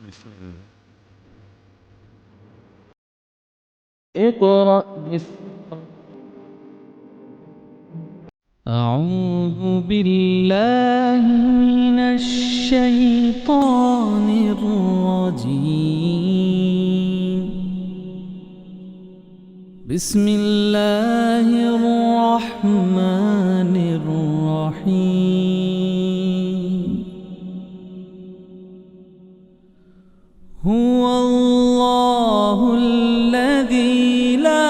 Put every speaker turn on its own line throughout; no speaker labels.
بسم الله.
اقرأ باسم أعوذ بالله من الشيطان الرجيم بسم الله الرحمن الرحيم هو الله الذي لا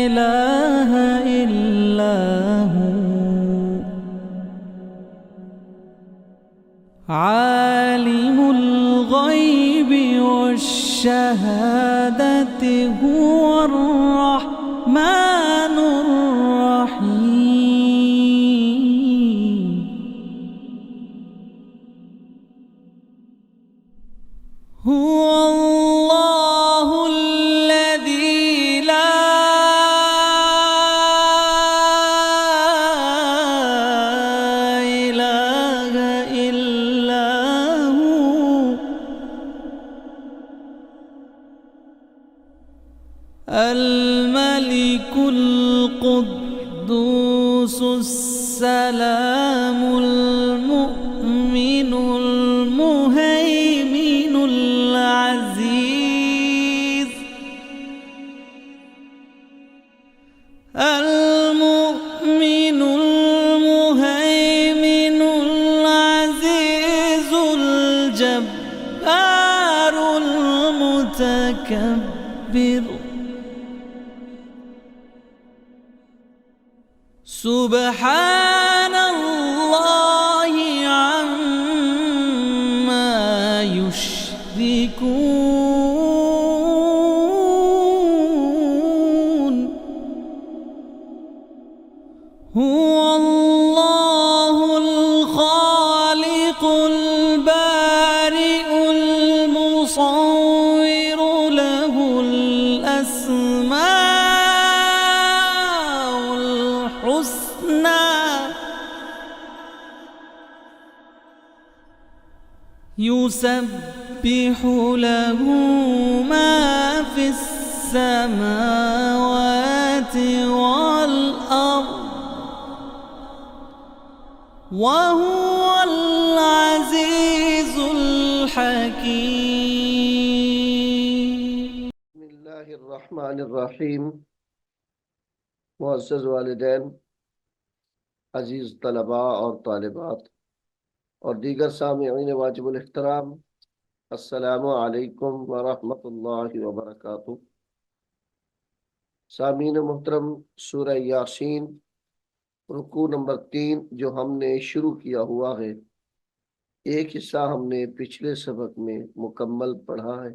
إله إلا هو عالم الغيب والشهادة هو الرحمن الرحيم هو الله الذي لا إله إلا هو الملك القدوس السلام المؤمن المهيمن العزيز المؤمن المهيمن العزيز الجبار المتكبر سبحان الله عما يشركون هو الله الخالق البارئ المصور له الأسماء الحسنى يسبح له ما في السماوات والأرض وهو العزيز الحكيم
بسم الله الرحمن الرحیم معزز والدین، عزیز طلباء اور طالبات اور دیگر سامعین واجب الاحترام، السلام علیکم ورحمۃ اللہ وبرکاتہ۔ سامعین محترم، سورہ یاسین رکوع نمبر 3 جو ہم نے شروع کیا ہوا ہے، ایک حصہ ہم نے پچھلے سبق میں مکمل پڑھا ہے۔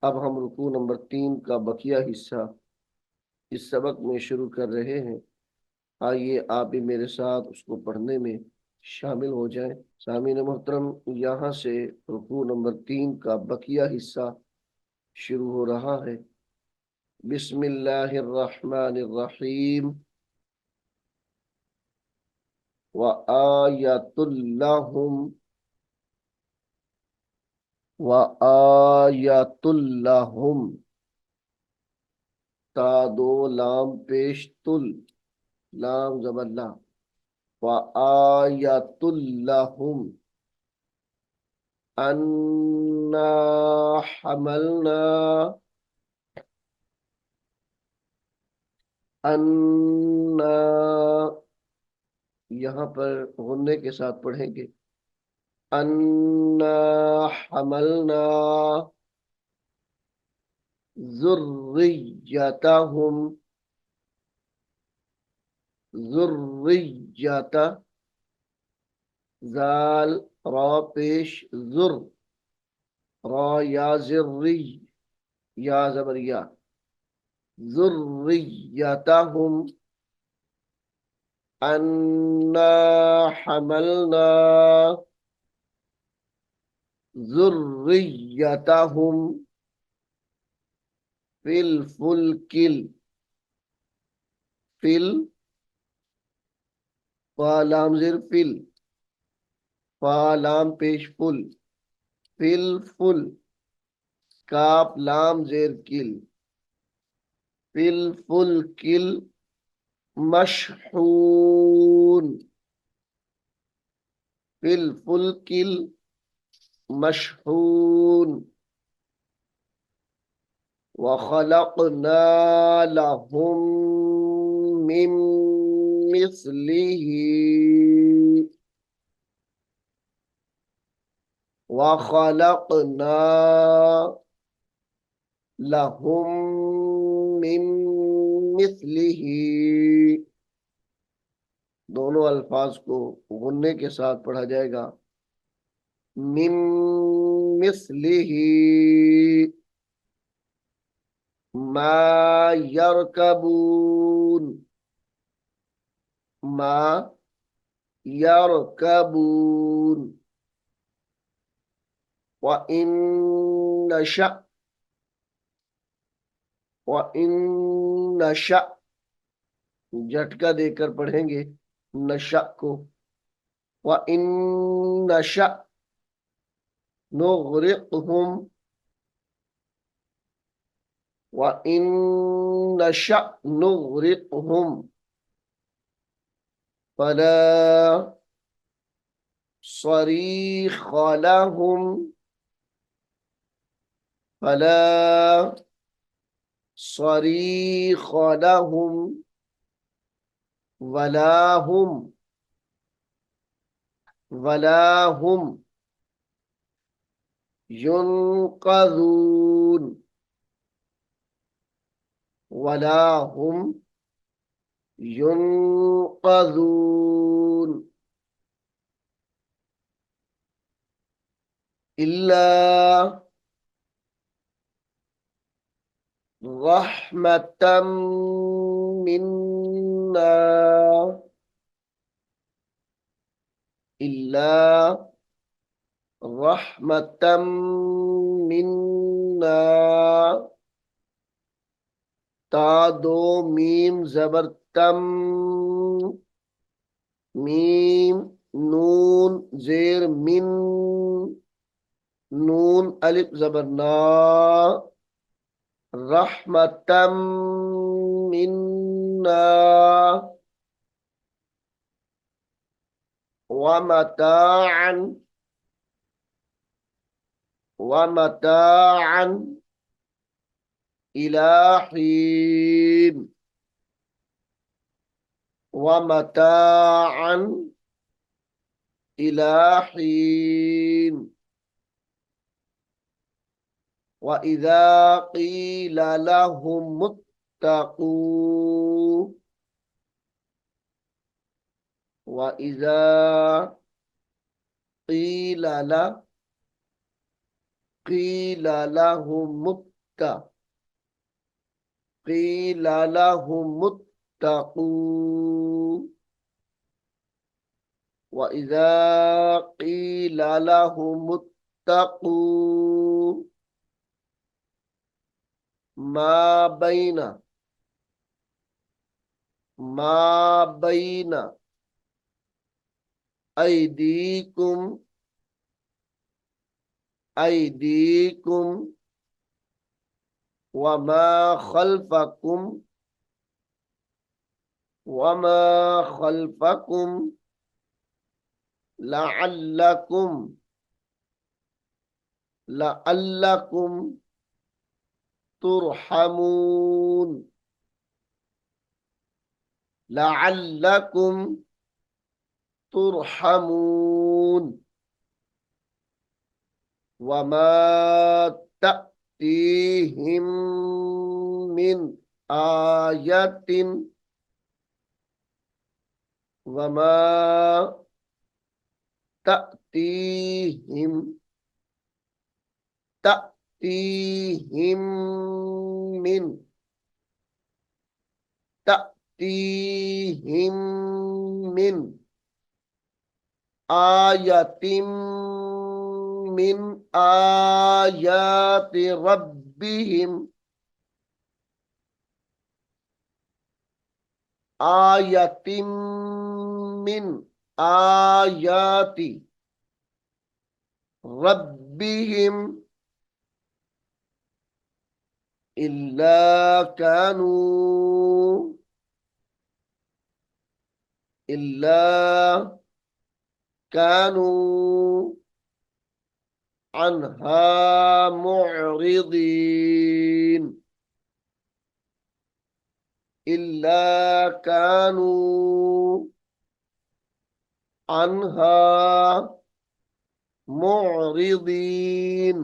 اب ہم رکوع نمبر 3 کا بقیہ حصہ اس سبق میں شروع کر رہے ہیں۔ آئیے آپ بھی میرے ساتھ اس کو پڑھنے میں شامل ہو جائیں۔ سامعین محترم، یہاں سے رکوع نمبر 3 کا بقیہ حصہ شروع ہو رہا ہے۔ بسم اللہ الرحمن الرحیم وآیۃ لہم وآیۃ لہم تا دو لام پیش تل لام زبر لا وآیۃ لہم انا حملنا انا یہاں پر غنے کے ساتھ پڑھیں گے۔ انا حملنا ذریتہم ذریت زال را پیش ذر را یا ذری یا زبر یا ذریتہم انا حملنا ذریتہم فی الفلک فل لام زیر فل फा लाम पेश फुल, फिल फुल, काफ लाम जेर किल, फिल फुल किल, मशहून, फिल फुल किल, मशहून, वखलकना लहुम मिन मिस्लिही, वखलकना लहुम मिन मिस्लिही। दोनों अल्फाज को गुन्ने के साथ पढ़ा जाएगा। मिन मिस्लिही मा यरकबून, मा यरकबून, व इन नशा, व इन नशा, झटका देकर पढ़ेंगे नशा को। व इन नशा नुग़रिक़हुम, व इन नशा नुग़रिक़हुम फला सरीख़ लहुम, फला सरीख़ लहुम वलाहुम, वलाहुम युनक़ज़ून, वलाहुम युनक़ज़ून इल्ला रहमतम मिन्ना, इल्ला रहमतम मिन्ना, ता दो मीम जबर तम, मीम नून जेर मिन, नून अलिफ जबर ना, रहमतम मिन्ना, व मताअन, व मताअन इला हीन, व मताअन इला हीन, व इज़ा क़ील लहुम मुत्तक़ू, व इज़ा क़ील लहुम मुत्तक़ू, क़ील लहुम मुत्तक़ू, व इज़ा क़ील लहुम मुत्तक़ू मा बैना, मा बैना ऐदीकुम, ऐदीकुम व मा खल्फकुम, व मा खल्फकुम लअल्लकुम, लअल्लकुम तुरहमून, लअल्लकुम तुरहमून वमा तअतीहिम मिन आयतिन, वमा तअतीहिम, तअतीहिम मिन, तअतीहिम मिन आयतिम मिन आयाति रब्बिहिम, आयतिम मिन आयाति रब्बिहिम इल्ला कानू इल्ला कानू अन्हा मुअरिदीन इल्ला कानू अन्हा मुअरिदीन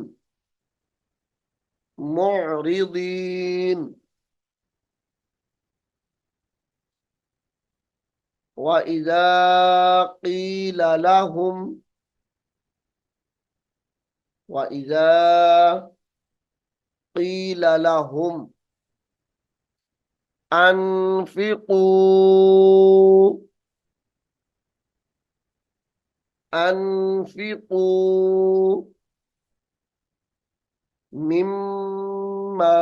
मुअरिदीन वइज़ा क़ील लहुम वइज़ा क़ील लहुम अनफ़िक़ू अनफ़िक़ू मिम्मा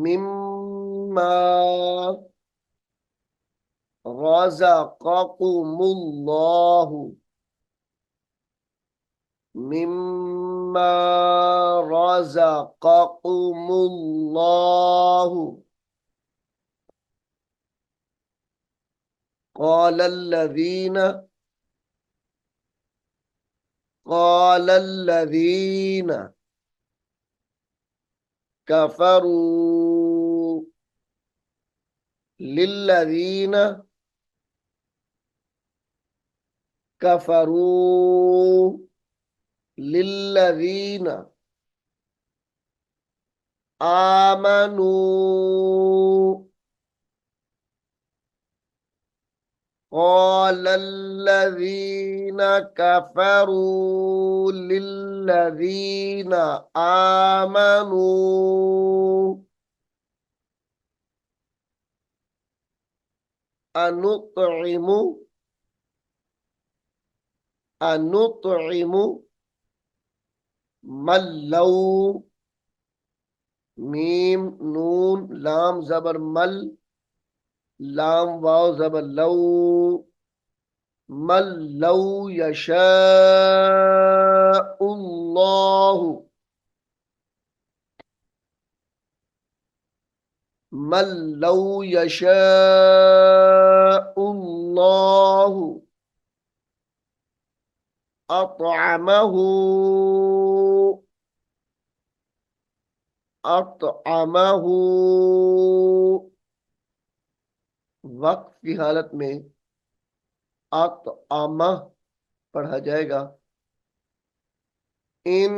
मिम्मा रज़क़कुमुल्लाहु मिम्मा रज़क़कुमुल्लाहु قال الذين كفروا للذين كفروا للذين آمنوا قال الذين كفروا للذين آمنوا أنطعم من لو मीम नून लाम जबर मल लाम वाव जबर लौ मल लौ यशाउल्लाहु मल लौ यशाउल्लाहु अतअमहु अतअमहु वक्त की हालत में अतअमह पढ़ा जाएगा। इन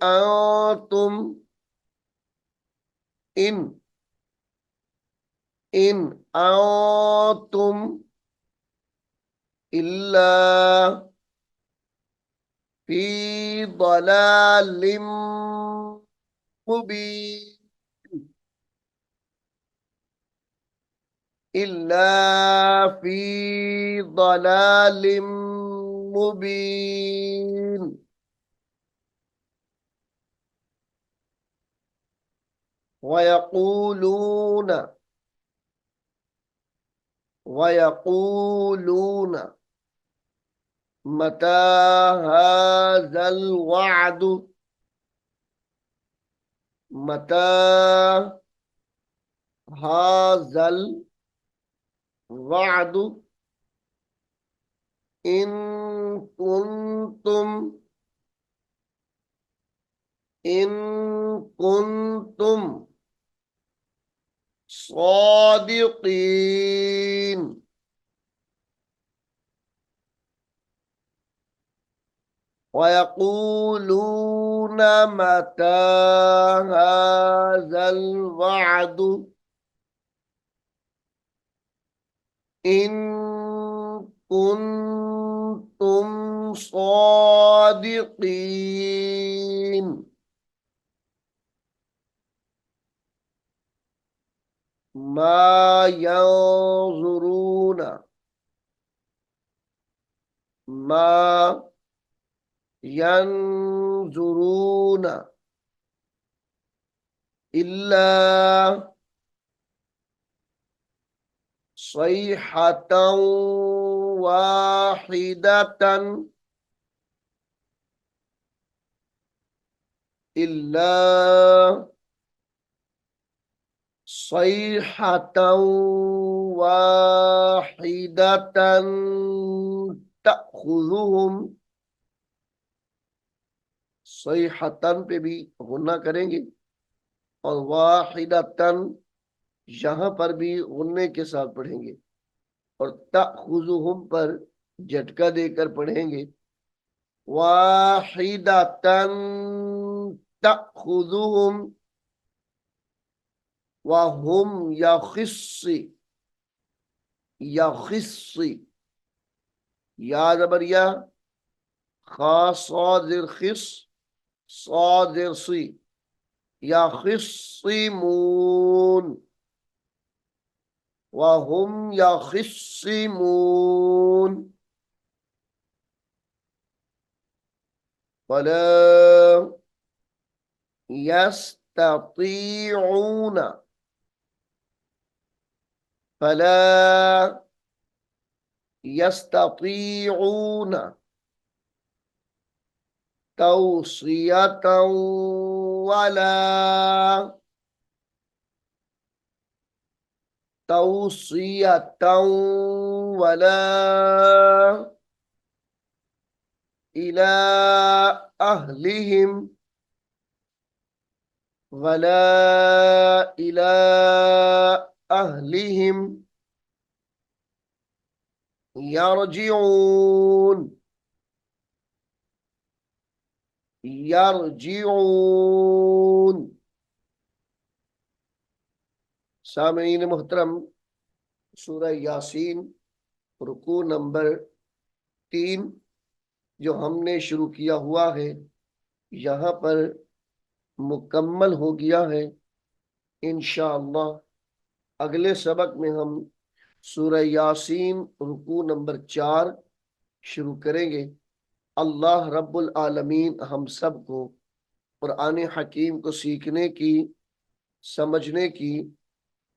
अंतुम इन इन अंतुम इल्ला फी ضلالम मुबीन इल्ला फी ضلالम मुबीन वयक़ूलून वयक़ूलून मता हाज़ल वअदु मता हाज़ल वअदु इन कुंतुम इन कुंतुम सादिक़ीन वयक़ूलून मता हाज़ल वअदु इन कुंतुम सादिक़ीन मा यंज़ुरून मा यंज़ुरून इल्ला सयहतन वाहिदतन इल्ला सैहतन वाहिदतन तअखुज़ुहुम। सैहतन पे भी गुन्ना करेंगे और वाहिदतन यहां पर भी गुन्ने के साथ पढ़ेंगे और तअखुज़ुहुम पर झटका देकर पढ़ेंगे। वाहिदतन तअखुज़ुहुम वहुम यखिस्सी। यखिस्सी या ज़बर या, खा सादिर खिस सादिर सी, यखिस्सिमून वहुम यखिस्सिमून। फला यस्ततीऊन फला यस्ततीऊन तौसियतन वला तौसियतन वला इला अहलिहिम वला इला अहलिहिम यरजिऊन यरजिऊन। सामीन मुहतरम, सूरह यासीन रुकू नंबर 3 जो हमने शुरू किया हुआ है यहाँ पर मुकम्मल हो गया है। इंशाअल्लाह अगले सबक में हम सूरह यासीन रुकू नंबर 4 शुरू करेंगे। अल्लाह रब्बुल आलमीन हम सब को कुरान हकीम को सीखने की, समझने की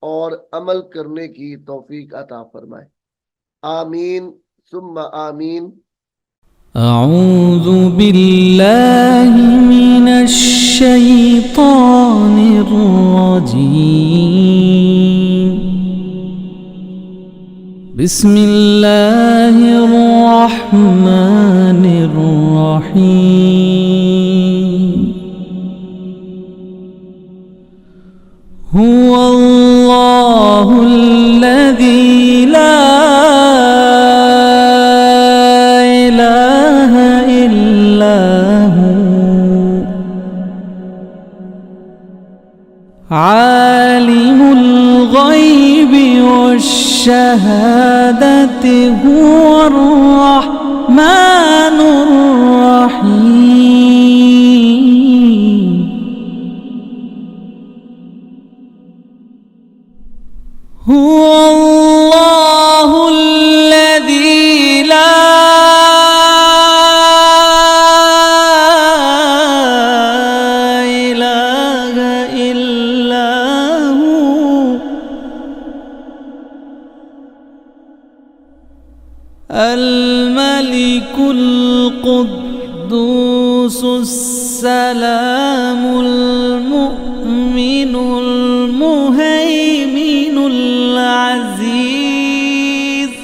और अमल करने की तौफीक अता फरमाए। आमीन सुम्मा आमीन।
अऊज़ु बिल्लाहि मिनश शैतानिर रजीम। बिस्मिल्लाहिर रहमानिर रहीम। हुवल्लाहुल्लज़ी ला इलाहा इल्ला हु आलिमुल गैबि वश्शहादति हुवर रहमानुर रहीम। हुवल्लाहुल्लज़ी ला इलाहा इल्ला हु अल मलिकुल कुद्दूसुस सलामुल मुमिनुल मुहैमिनुल अज़ीज़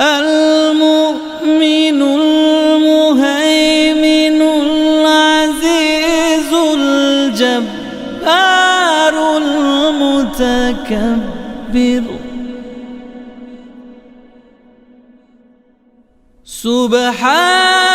अल मुमिनुल मुहैमिनुल अज़ीज़ुल जब्बारुल मुतकब्बिर। सुब्हान